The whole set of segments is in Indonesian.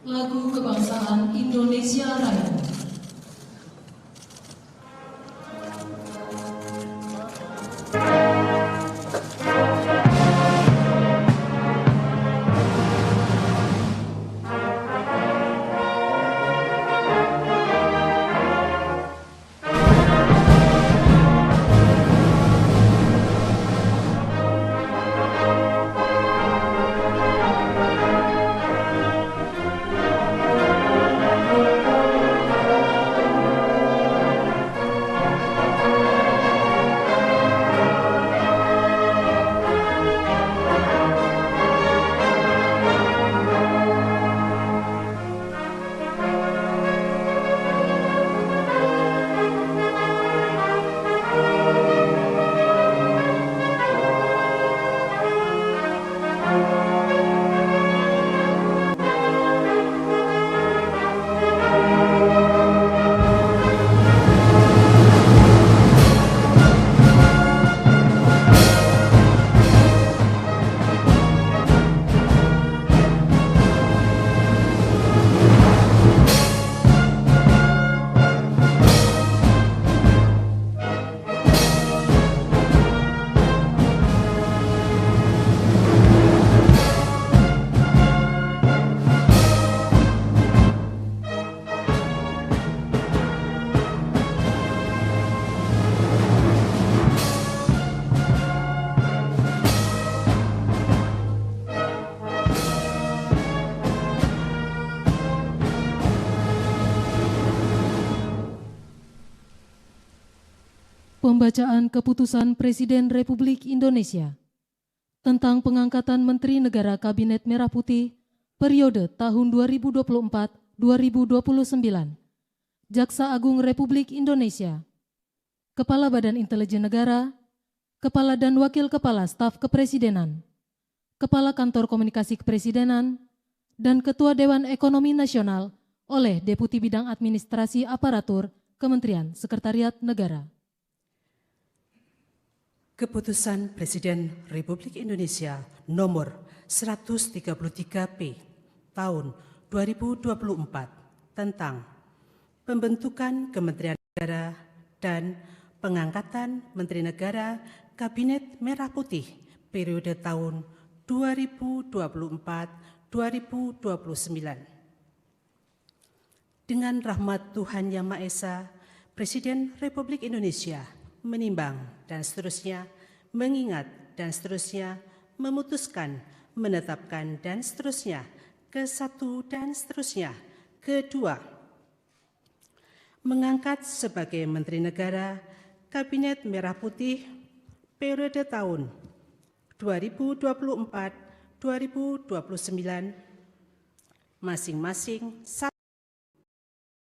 Lagu Kebangsaan Indonesia Raya. Pembacaan Keputusan Presiden Republik Indonesia tentang pengangkatan Menteri Negara Kabinet Merah Putih periode tahun 2024-2029. Jaksa Agung Republik Indonesia, Kepala Badan Intelijen Negara, Kepala dan Wakil Kepala Staf Kepresidenan, Kepala Kantor Komunikasi Kepresidenan, dan Ketua Dewan Ekonomi Nasional oleh Deputi Bidang Administrasi Aparatur Kementerian Sekretariat Negara. Keputusan Presiden Republik Indonesia nomor 133P tahun 2024 tentang pembentukan Kementerian Negara dan pengangkatan Menteri Negara Kabinet Merah Putih periode tahun 2024-2029. Dengan rahmat Tuhan Yang Maha Esa, Presiden Republik Indonesia menimbang dan seterusnya, mengingat dan seterusnya, memutuskan, menetapkan dan seterusnya, ke-1 dan seterusnya, ke-2, mengangkat sebagai Menteri Negara Kabinet Merah Putih periode tahun 2024-2029, masing-masing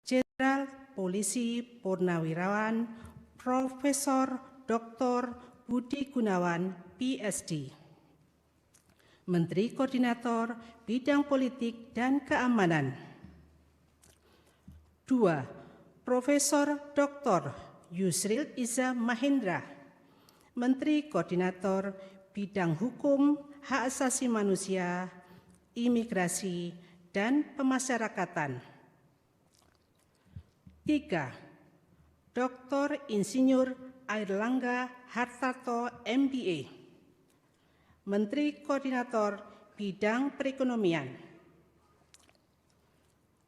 Jenderal Polisi Purnawirawan Profesor Dr. Budi Gunawan, PSD, Menteri Koordinator Bidang Politik dan Keamanan. 2. Profesor Dr. Yusril Iza Mahendra, Menteri Koordinator Bidang Hukum, Hak Asasi Manusia, Imigrasi, dan Pemasyarakatan. 3. Dr. Insinyur Airlangga Hartarto, MBA, Menteri Koordinator Bidang Perekonomian.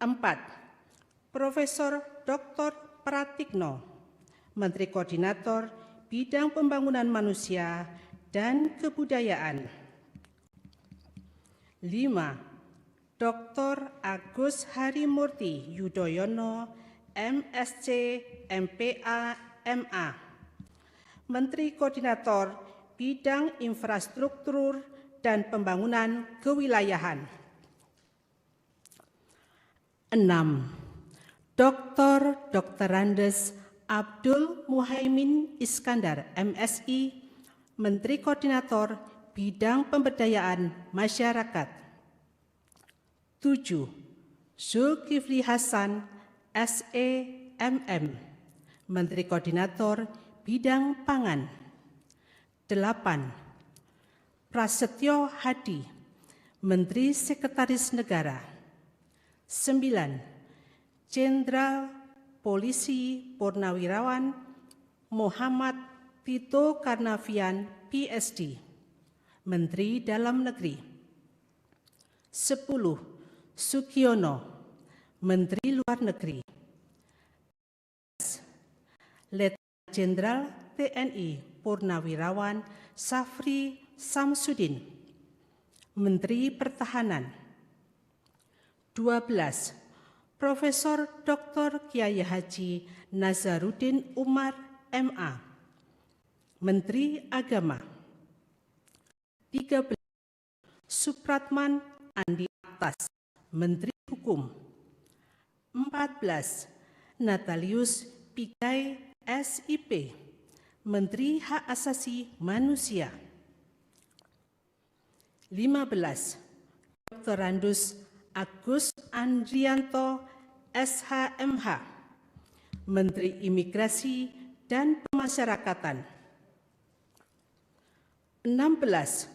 4. Profesor Dr. Pratikno, Menteri Koordinator Bidang Pembangunan Manusia dan Kebudayaan. 5. Dr. Agus Harimurti Yudhoyono, MSc, MPA, MA, Menteri Koordinator Bidang Infrastruktur dan Pembangunan Kewilayahan. 6. Dr. Andes Abdul Muhaimin Iskandar, MSI, Menteri Koordinator Bidang Pemberdayaan Masyarakat. 7. Zulkifli Hasan, SEMM, Menteri Koordinator Bidang Pangan. 8. Prasetyo Hadi, Menteri Sekretaris Negara. 9. Jenderal Polisi Purnawirawan Muhammad Tito Karnavian, PSD, Menteri Dalam Negeri. 10. Sugiono, Menteri Luar Negeri. Letnan Jenderal TNI Purnawirawan Safri Samsudin, Menteri Pertahanan. 12. Profesor Dr. Kiai Haji Nazaruddin Umar, MA, Menteri Agama. 13. Supratman Andi Aktas, Menteri Hukum. 14. Natalius Pigai, SIP, Menteri Hak Asasi Manusia. 15. Dr. Randus Agus Andrianto, SHMH, Menteri Imigrasi dan Pemasyarakatan. 16.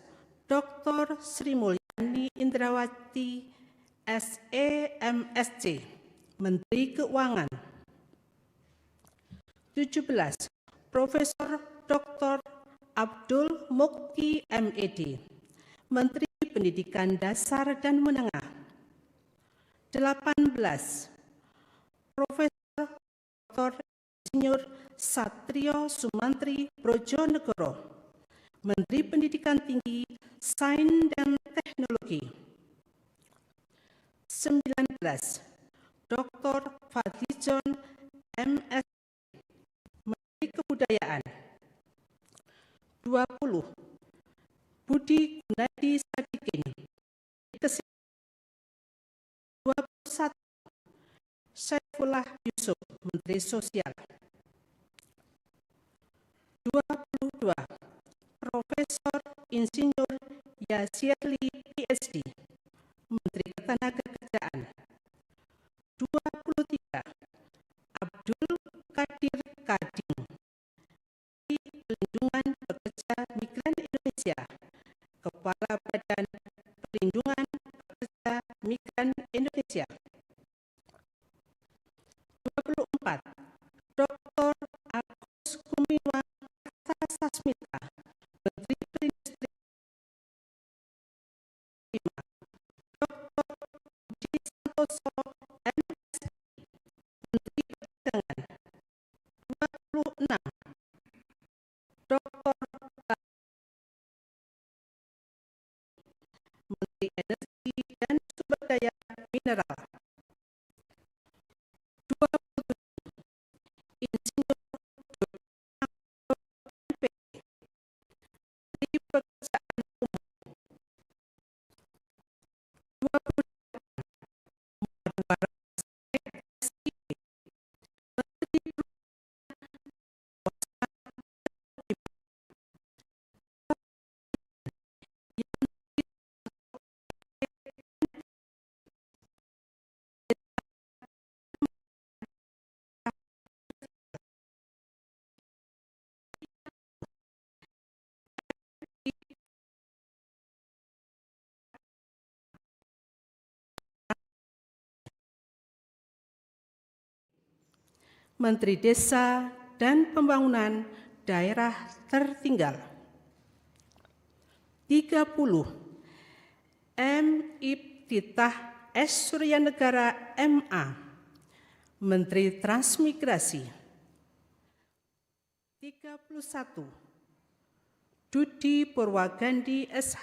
Dr. Sri Mulyani Indrawati, SEMSC, Menteri Keuangan. 17. Profesor Dr. Abdul Mukti, MED, Menteri Pendidikan Dasar dan Menengah. 18. Profesor Dr. Insinyur Satrio Sumantri Brojonegoro, Menteri Pendidikan Tinggi, Sains dan Teknologi. 19. Dr. Fadlizon, MS, Menteri Kebudayaan. 20. Budi Gunadi Sadikin, Kesehatan. 21. Saifullah Yusuf, Menteri Sosial. 22. Profesor Insinyur Yasirli, PSD, Menteri Ketenagakerjaan. 23. Abdul Qadir Kading, Menteri Pelindungan Pekerja Migran Indonesia, Kepala Badan Perlindungan Pekerja Migran Indonesia. 24. Dr. Agus Gumiwang Kartasasmita, Menteri Perindustrian. 5. Dr. Budi Santoso, MSI, Menteri Perdagangan. 26. Dr. Menteri Energi dan Sumber Daya Mineral. 27. Insinyur MP, Menteri Pekerjaan Umum. 28. Marwar SIP, Menteri Menteri Desa dan Pembangunan Daerah Tertinggal. 30. M. Ibtitah S. Suryanegara, MA, Menteri Transmigrasi. 31. Dudi Purwagandi, SH,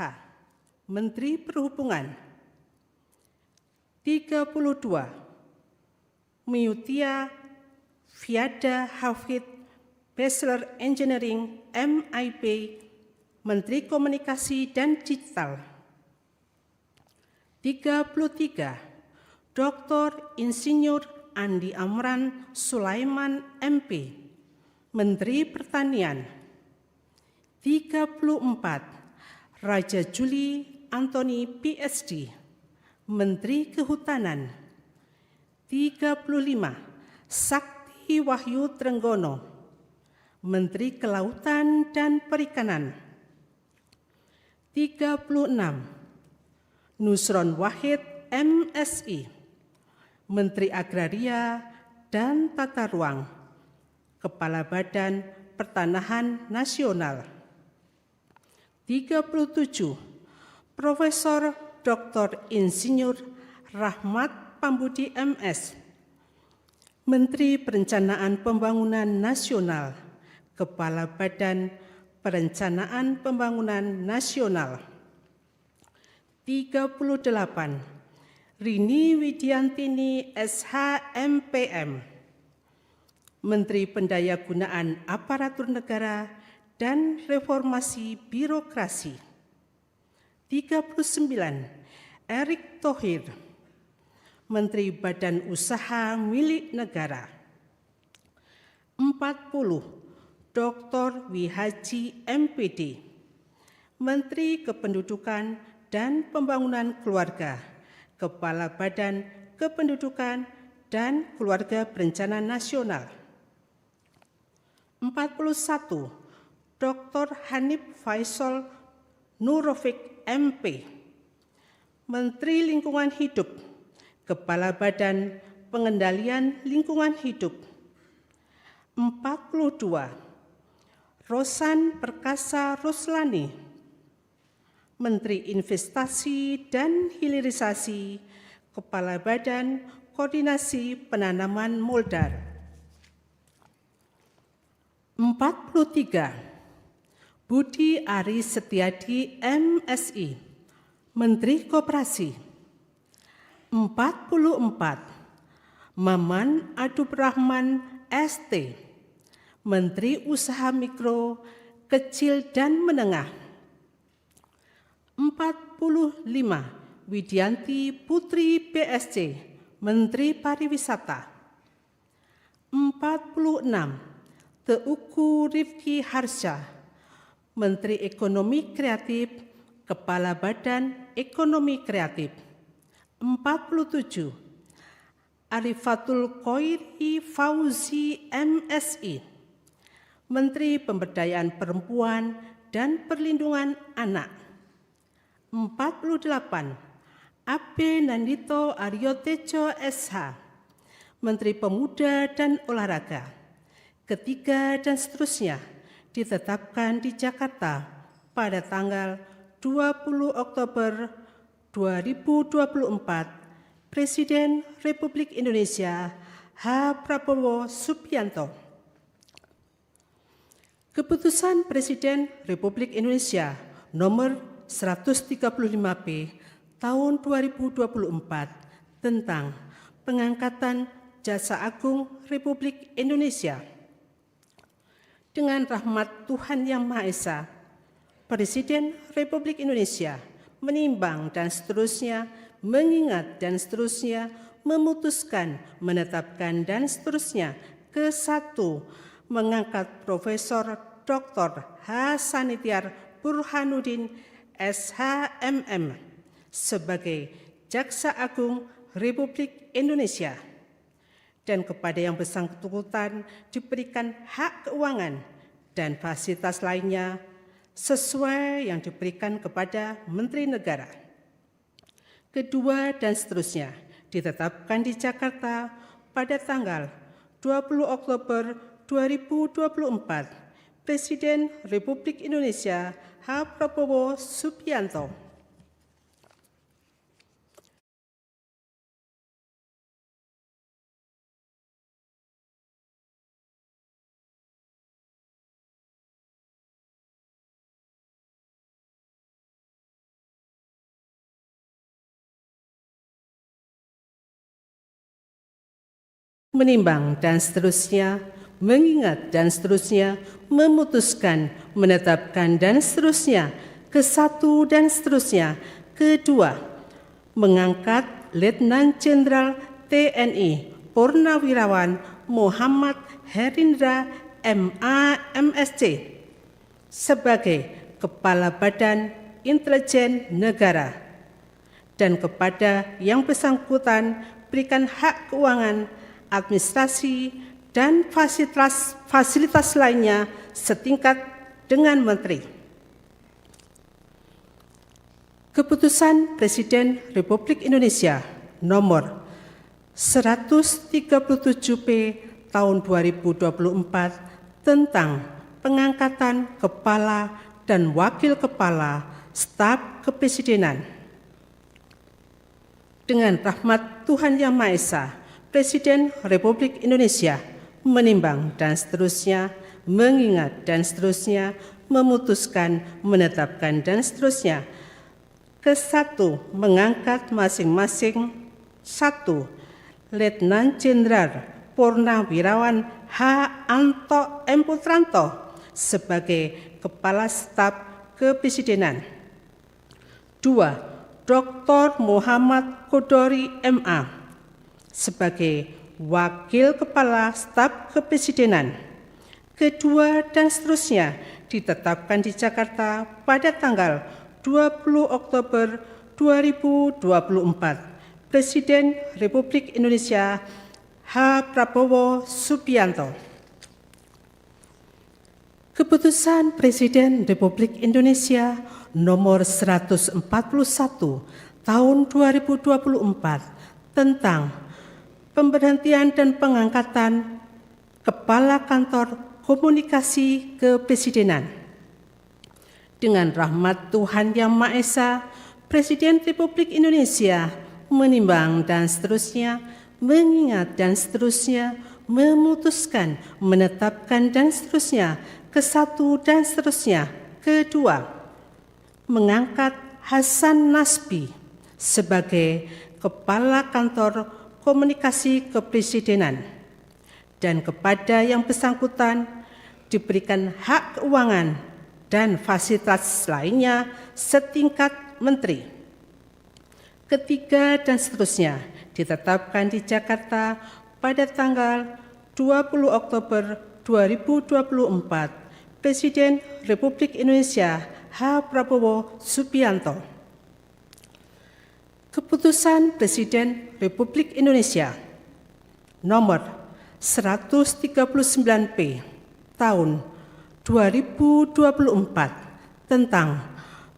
Menteri Perhubungan. 32. Miutia Fiada Hafid, Bachelor Engineering, MIP, Menteri Komunikasi dan Digital. 33. Dr. Insinyur Andi Amran Sulaiman, MP, Menteri Pertanian. 34. Raja Juli Antoni, PSD, Menteri Kehutanan. 35. Sakti Wahyu Trenggono, Menteri Kelautan dan Perikanan. 36. Nusron Wahid, MSI, Menteri Agraria dan Tata Ruang, Kepala Badan Pertanahan Nasional. 37. Profesor Dr. Insinyur Rahmat Pambudi MS, Menteri Perencanaan Pembangunan Nasional, Kepala Badan Perencanaan Pembangunan Nasional. 38. Rini Widiantini SH.M.Pm, Menteri Pendayagunaan Aparatur Negara dan Reformasi Birokrasi. 39. Erick Thohir, Menteri Badan Usaha Milik Negara. 40. Dr. Wihaji MPD, Menteri Kependudukan dan Pembangunan Keluarga, Kepala Badan Kependudukan dan Keluarga Berencana Nasional. 41. Dr. Hanif Faisal Nurofik MP, Menteri Lingkungan Hidup, Kepala Badan Pengendalian Lingkungan Hidup. 42. Rosan Perkasa Ruslani, Menteri Investasi dan Hilirisasi, Kepala Badan Koordinasi Penanaman Modal. 43. Budi Ari Setiadi MSI, Menteri Koperasi. 44. Maman Adub Rahman ST, Menteri Usaha Mikro, Kecil dan Menengah. 45. Widianti Putri BSC, Menteri Pariwisata. 46. Teuku Rifki Harsha, Menteri Ekonomi Kreatif, Kepala Badan Ekonomi Kreatif. 47. Arifatul Khoiri Fauzi MSI, Menteri Pemberdayaan Perempuan dan Perlindungan Anak. 48. Abe Nandito Aryotejo SH, Menteri Pemuda dan Olahraga. Ketiga dan seterusnya ditetapkan di Jakarta pada tanggal 20 Oktober 2024, Presiden Republik Indonesia H. Prabowo Subianto. Keputusan Presiden Republik Indonesia nomor 135P tahun 2024 tentang pengangkatan Jaksa Agung Republik Indonesia. Dengan rahmat Tuhan Yang Maha Esa, Presiden Republik Indonesia menimbang dan seterusnya, mengingat dan seterusnya, memutuskan, menetapkan dan seterusnya. Ke-1, mengangkat Profesor Dr. H. Sanitiar Burhanuddin SH.MM sebagai Jaksa Agung Republik Indonesia, dan kepada yang bersangkutan diberikan hak keuangan dan fasilitas lainnya sesuai yang diberikan kepada Menteri Negara. Kedua dan seterusnya ditetapkan di Jakarta pada tanggal 20 Oktober 2024, Presiden Republik Indonesia H. Prabowo Subianto. Menimbang dan seterusnya, mengingat dan seterusnya, memutuskan, menetapkan dan seterusnya. Ke-1 dan seterusnya. Kedua, mengangkat Letnan Jenderal TNI Purnawirawan Muhammad Herindra MA MSc sebagai Kepala Badan Intelijen Negara, dan kepada yang bersangkutan berikan hak keuangan, administrasi, dan fasilitas lainnya setingkat dengan Menteri. Keputusan Presiden Republik Indonesia nomor 137P tahun 2024 tentang pengangkatan kepala dan wakil kepala staf kepresidenan. Dengan rahmat Tuhan Yang Maha Esa, Presiden Republik Indonesia menimbang dan seterusnya, mengingat dan seterusnya, memutuskan, menetapkan dan seterusnya. Ke-1, mengangkat masing-masing 1. Letnan Jenderal Purnawirawan H. Anto M. Putranto sebagai Kepala Staf Kepresidenan. 2. Dr. Muhammad Kodori MA sebagai Wakil Kepala Staf Kepresidenan. Kedua dan seterusnya ditetapkan di Jakarta pada tanggal 20 Oktober 2024. Presiden Republik Indonesia H. Prabowo Subianto. Keputusan Presiden Republik Indonesia nomor 141 tahun 2024 tentang pemberhentian dan pengangkatan Kepala Kantor Komunikasi Kepresidenan. Dengan rahmat Tuhan Yang Maha Esa, Presiden Republik Indonesia menimbang dan seterusnya, mengingat dan seterusnya, memutuskan, menetapkan dan seterusnya, ke-1 dan seterusnya. Kedua, mengangkat Hasan Nasbi sebagai Kepala Kantor Komunikasi Kepresidenan dan kepada yang bersangkutan diberikan hak keuangan dan fasilitas lainnya setingkat menteri. Ketiga dan seterusnya ditetapkan di Jakarta pada tanggal 20 Oktober 2024. Presiden Republik Indonesia H. Prabowo Subianto. Keputusan Presiden Republik Indonesia nomor 139P tahun 2024 tentang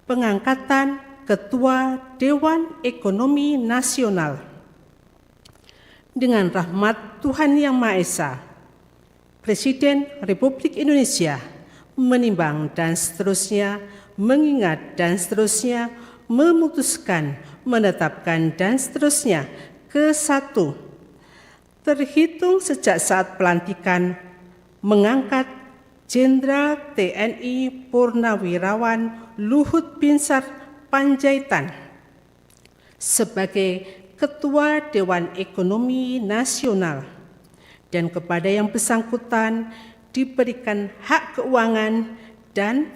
pengangkatan Ketua Dewan Ekonomi Nasional. Dengan rahmat Tuhan Yang Maha Esa, Presiden Republik Indonesia menimbang dan seterusnya, mengingat dan seterusnya, memutuskan, menetapkan dan seterusnya. Ke-1, terhitung sejak saat pelantikan mengangkat Jenderal TNI Purnawirawan Luhut Binsar Panjaitan sebagai Ketua Dewan Ekonomi Nasional dan kepada yang bersangkutan diberikan hak keuangan dan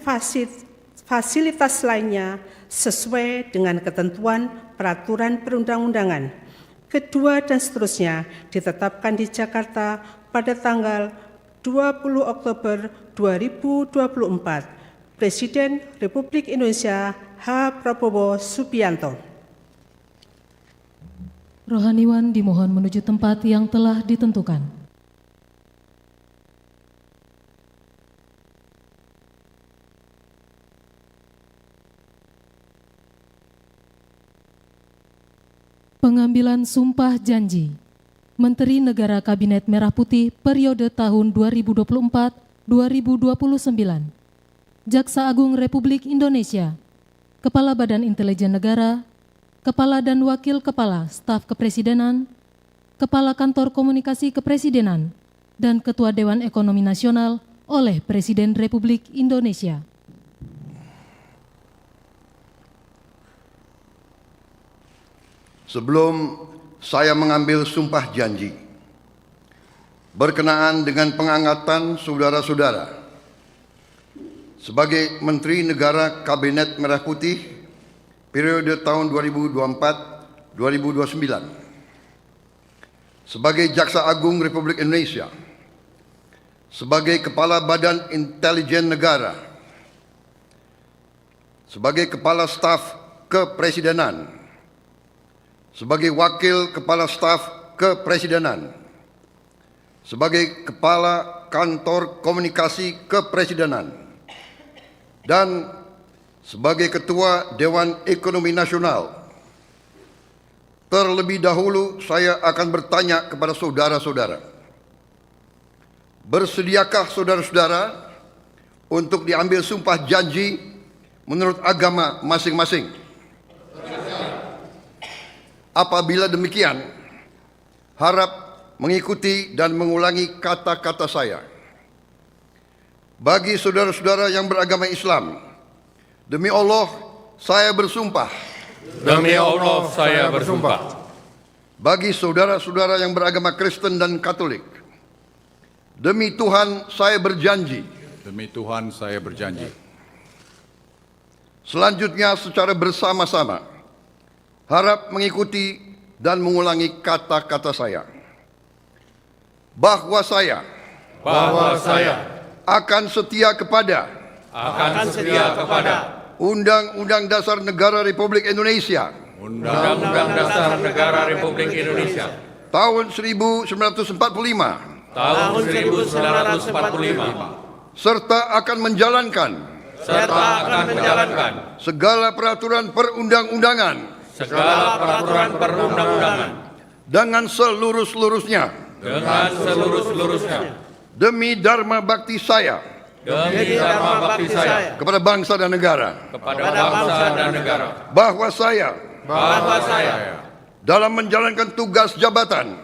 fasilitas lainnya sesuai dengan ketentuan peraturan perundang-undangan. Kedua dan seterusnya ditetapkan di Jakarta pada tanggal 20 Oktober 2024. Presiden Republik Indonesia H. Prabowo Subianto. Rohaniwan dimohon menuju tempat yang telah ditentukan. Pengambilan sumpah janji Menteri Negara Kabinet Merah Putih periode tahun 2024-2029. Jaksa Agung Republik Indonesia, Kepala Badan Intelijen Negara, Kepala dan Wakil Kepala Staf Kepresidenan, Kepala Kantor Komunikasi Kepresidenan, dan Ketua Dewan Ekonomi Nasional oleh Presiden Republik Indonesia. Sebelum saya mengambil sumpah janji berkenaan dengan pengangkatan saudara-saudara sebagai Menteri Negara Kabinet Merah Putih periode tahun 2024-2029, sebagai Jaksa Agung Republik Indonesia, sebagai Kepala Badan Intelijen Negara, sebagai Kepala Staf Kepresidenan, sebagai Wakil Kepala Staf Kepresidenan, sebagai Kepala Kantor Komunikasi Kepresidenan, dan sebagai Ketua Dewan Ekonomi Nasional, Terlebih dahulu saya akan bertanya kepada saudara-saudara. Bersediakah saudara-saudara untuk diambil sumpah janji menurut agama masing-masing? Apabila demikian, harap mengikuti dan mengulangi kata-kata saya. Bagi saudara-saudara yang beragama Islam, demi Allah saya bersumpah. Demi Allah saya bersumpah. Bagi saudara-saudara yang beragama Kristen dan Katolik, demi Tuhan saya berjanji. Demi Tuhan saya berjanji. Selanjutnya secara bersama-sama, harap mengikuti dan mengulangi kata-kata saya. Bahwa saya akan setia kepada Undang-Undang Dasar Negara Republik Indonesia Undang-Undang Dasar Negara Republik Indonesia tahun 1945 serta akan menjalankan segala peraturan perundang-undangan dengan seluruh-seluruhnya demi dharma bakti saya kepada bangsa dan negara. Bahwa saya dalam menjalankan tugas jabatan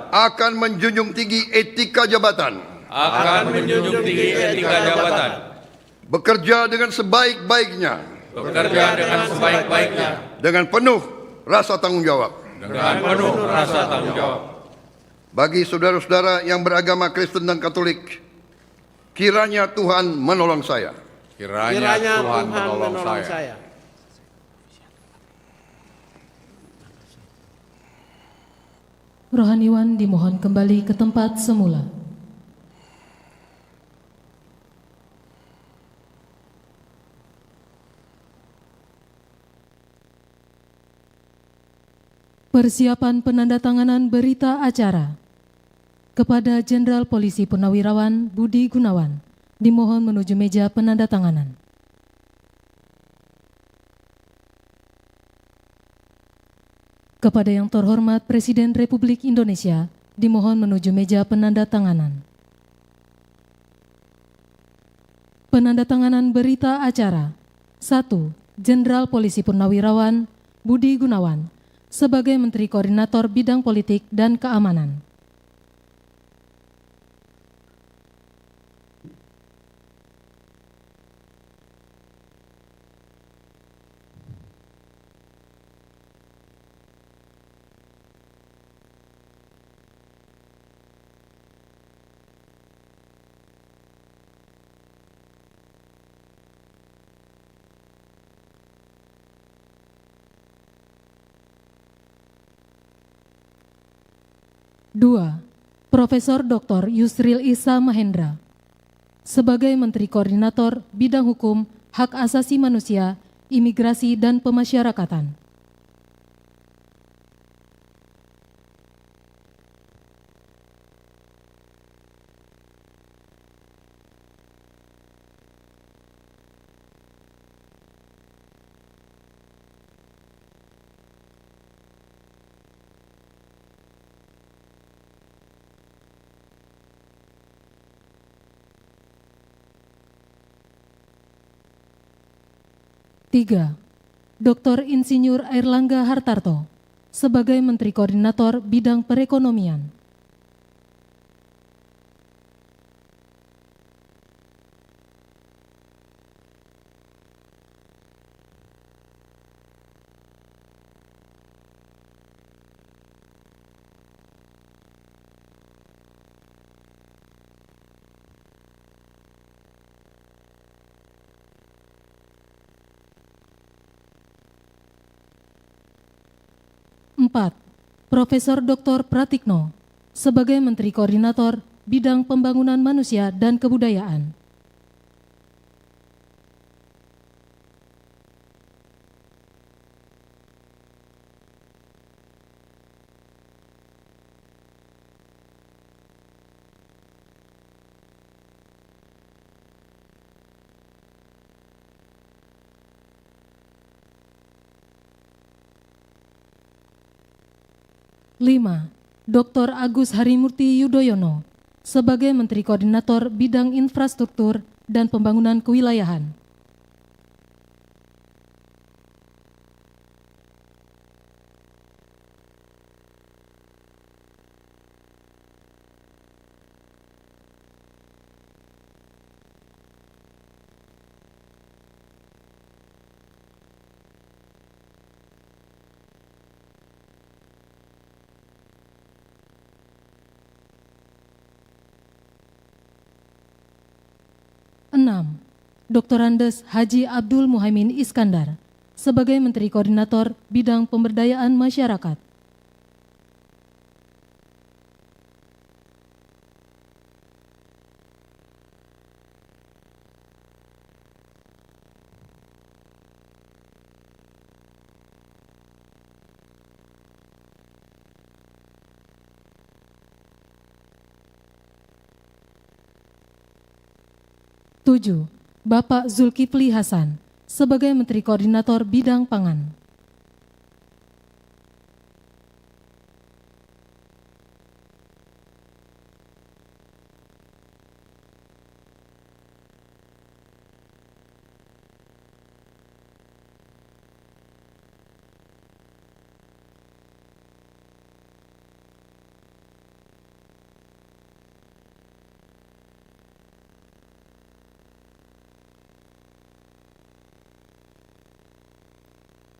akan menjunjung tinggi etika jabatan, bekerja dengan sebaik-baiknya, dengan penuh rasa tanggung jawab. Bagi saudara-saudara yang beragama Kristen dan Katolik, kiranya Tuhan menolong saya. Kiranya Tuhan menolong saya. Rohaniwan dimohon kembali ke tempat semula. Persiapan penandatanganan berita acara kepada Jenderal Polisi Purnawirawan Budi Gunawan dimohon menuju meja penandatanganan. Kepada yang terhormat Presiden Republik Indonesia dimohon menuju meja penandatanganan. Penandatanganan berita acara 1. Jenderal Polisi Purnawirawan Budi Gunawan sebagai Menteri Koordinator Bidang Politik dan Keamanan. Dua, Profesor Dr. Yusril Issa Mahendra sebagai Menteri Koordinator Bidang Hukum, Hak Asasi Manusia, Imigrasi dan Pemasyarakatan. Tiga, Dr. Insinyur Airlangga Hartarto sebagai Menteri Koordinator Bidang Perekonomian. Empat, Profesor Dr. Pratikno sebagai Menteri Koordinator Bidang Pembangunan Manusia dan Kebudayaan. 5. Dr. Agus Harimurti Yudhoyono sebagai Menteri Koordinator Bidang Infrastruktur dan Pembangunan Kewilayahan. 6. Dr. Andes Haji Abdul Muhaimin Iskandar sebagai Menteri Koordinator Bidang Pemberdayaan Masyarakat. 7. Bapak Zulkifli Hasan sebagai Menteri Koordinator Bidang Pangan. 8.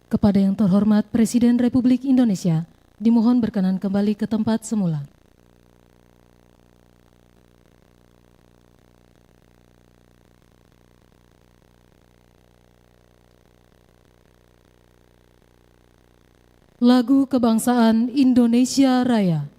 Kepada yang terhormat Presiden Republik Indonesia, dimohon berkenan kembali ke tempat semula. Lagu Kebangsaan Indonesia Raya.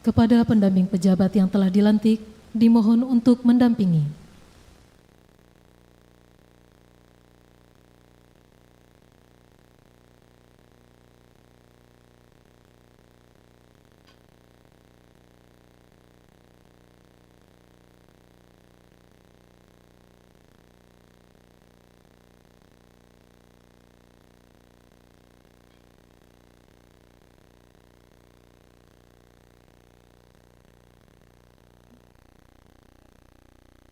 Kepada pendamping pejabat yang telah dilantik, dimohon untuk mendampingi.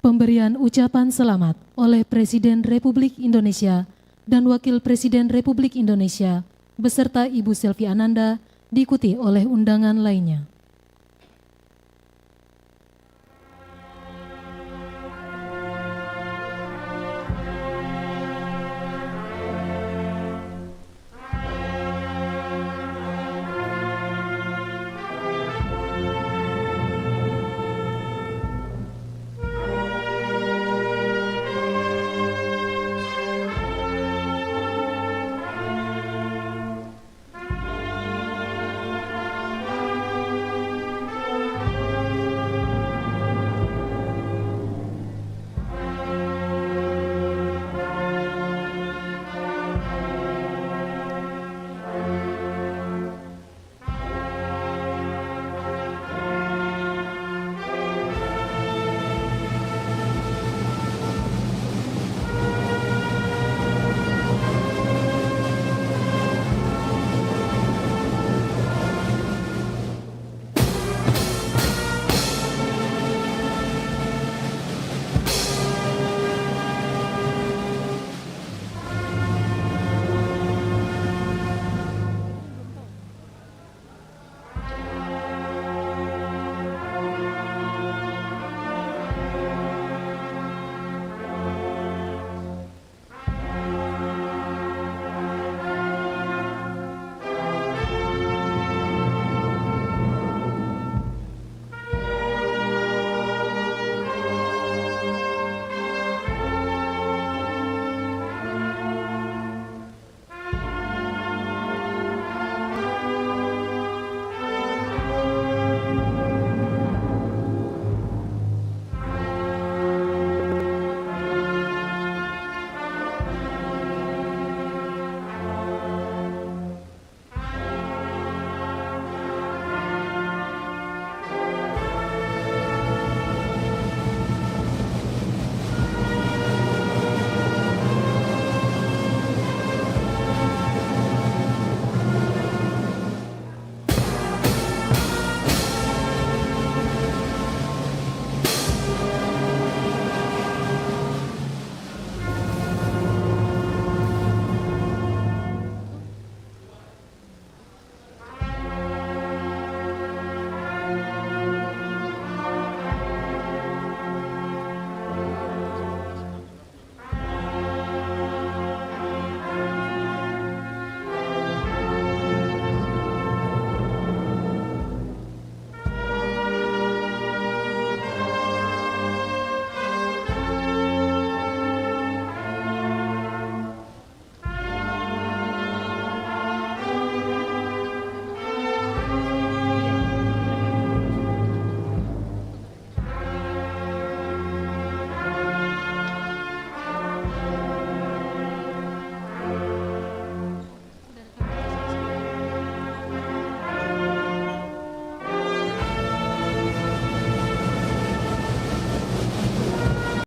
Pemberian ucapan selamat oleh Presiden Republik Indonesia dan Wakil Presiden Republik Indonesia beserta Ibu Selvi Ananda diikuti oleh undangan lainnya.